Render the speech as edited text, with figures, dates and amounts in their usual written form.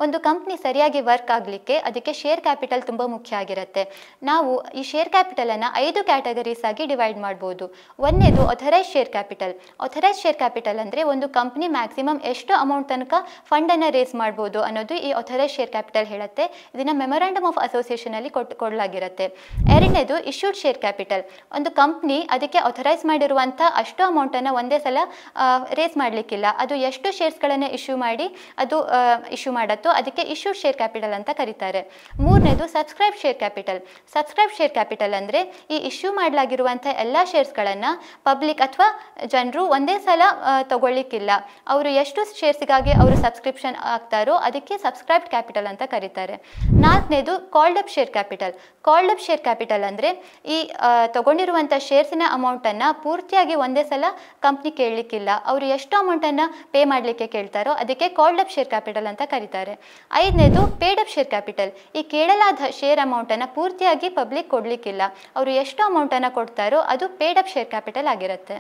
ಒಂದು ಕಂಪ್ನಿ ಸರಿಯಾಗಿ ವರ್ಕ್ ಆಗಲಿಕ್ಕೆ ಅದಕ್ಕೆ ಶೇರ್ ಕ್ಯಾಪಿಟಲ್ ತುಂಬ ಮುಖ್ಯ ಆಗಿರುತ್ತೆ. ನಾವು ಈ ಶೇರ್ ಕ್ಯಾಪಿಟಲನ್ನು 5 ಕ್ಯಾಟಗರೀಸ್ ಆಗಿ ಡಿವೈಡ್ ಮಾಡ್ಬೋದು. ಒಂದನೇದು authorise share capital. Authorise share capital ಅಂದರೆ ಒಂದು ಕಂಪ್ನಿ ಮ್ಯಾಕ್ಸಿಮಮ್ ಎಷ್ಟು ಅಮೌಂಟ್ ತನಕ ಫಂಡನ್ನು ರೇಸ್ ಮಾಡ್ಬೋದು ಅನ್ನೋದು ಈ ಅಥರೈಸ್ ಶೇರ್ ಕ್ಯಾಪಿಟಲ್ ಹೇಳುತ್ತೆ. ಇದನ್ನು ಮೆಮೊರಾಂಡಮ್ ಆಫ್ ಅಸೋಸಿಯೇಷನಲ್ಲಿ ಕೊಡಲಾಗಿರುತ್ತೆ. ಎರಡನೇದು ಇಶ್ಯೂಡ್ ಶೇರ್ ಕ್ಯಾಪಿಟಲ್. ಒಂದು ಕಂಪ್ನಿ ಅದಕ್ಕೆ ಅಥರೈಸ್ ಮಾಡಿರುವಂಥ ಅಷ್ಟು ಅಮೌಂಟನ್ನು ಒಂದೇ ಸಲ ರೇಸ್ ಮಾಡಲಿಕ್ಕಿಲ್ಲ. ಅದು ಎಷ್ಟು ಶೇರ್ಸ್ಗಳನ್ನು ಇಶ್ಯೂ ಮಾಡಿ ಅದು ಇಶ್ಯೂ ಮಾಡುತ್ತೋ ಅದಕ್ಕೆ ಇಶ್ಯೂಡ್ ಶೇರ್ ಕ್ಯಾಪಿಟಲ್ ಅಂತ ಕರೀತಾರೆ. ಮೂರನೇದು subscribe share capital. Subscribe share capital ಅಂದರೆ ಈ ಇಶ್ಯೂ ಮಾಡಲಾಗಿರುವಂಥ ಎಲ್ಲ ಶೇರ್ಸ್ಗಳನ್ನು ಪಬ್ಲಿಕ್ ಅಥವಾ ಜನರು ಒಂದೇ ಸಲ ತಗೊಳ್ಳಿಕ್ಕಿಲ್ಲ. ಅವರು ಎಷ್ಟು ಶೇರ್ಸ್ಗಾಗಿ ಅವರು ಸಬ್ಸ್ಕ್ರಿಪ್ಷನ್ ಆಗ್ತಾರೋ ಅದಕ್ಕೆ ಸಬ್ಸ್ಕ್ರೈಬ್ಡ್ ಕ್ಯಾಪಿಟಲ್ ಅಂತ ಕರೀತಾರೆ. ನಾಲ್ಕನೇದು called up share capital. Called up share capital ಅಂದರೆ ಈ ತಗೊಂಡಿರುವಂಥ ಶೇರ್ಸಿನ ಅಮೌಂಟನ್ನು ಪೂರ್ತಿಯಾಗಿ ಒಂದೇ ಸಲ ಕಂಪ್ನಿ ಕೇಳಲಿಕ್ಕಿಲ್ಲ. ಅವರು ಎಷ್ಟು ಅಮೌಂಟನ್ನು ಪೇ ಮಾಡಲಿಕ್ಕೆ ಕೇಳ್ತಾರೋ ಅದಕ್ಕೆ ಕಾಲ್ಡ್ ಅಪ್ ಶೇರ್ ಕ್ಯಾಪಿಟಲ್ ಅಂತ ಕರೀತಾರೆ. ಐದನೇದು ಪೇಡ್ ಅಪ್ ಶೇರ್ ಕ್ಯಾಪಿಟಲ್. ಈ ಕೇಳಲಾದ ಶೇರ್ ಅಮೌಂಟನ್ನು ಪೂರ್ತಿಯಾಗಿ ಪಬ್ಲಿಕ್ ಕೊಡಲಿಕ್ಕಿಲ್ಲ. ಅವರು ಎಷ್ಟು ಅಮೌಂಟನ್ನು ಕೊಡ್ತಾರೋ ಅದು ಪೇಡ್ ಅಪ್ ಶೇರ್ ಕ್ಯಾಪಿಟಲ್ ಆಗಿರುತ್ತೆ.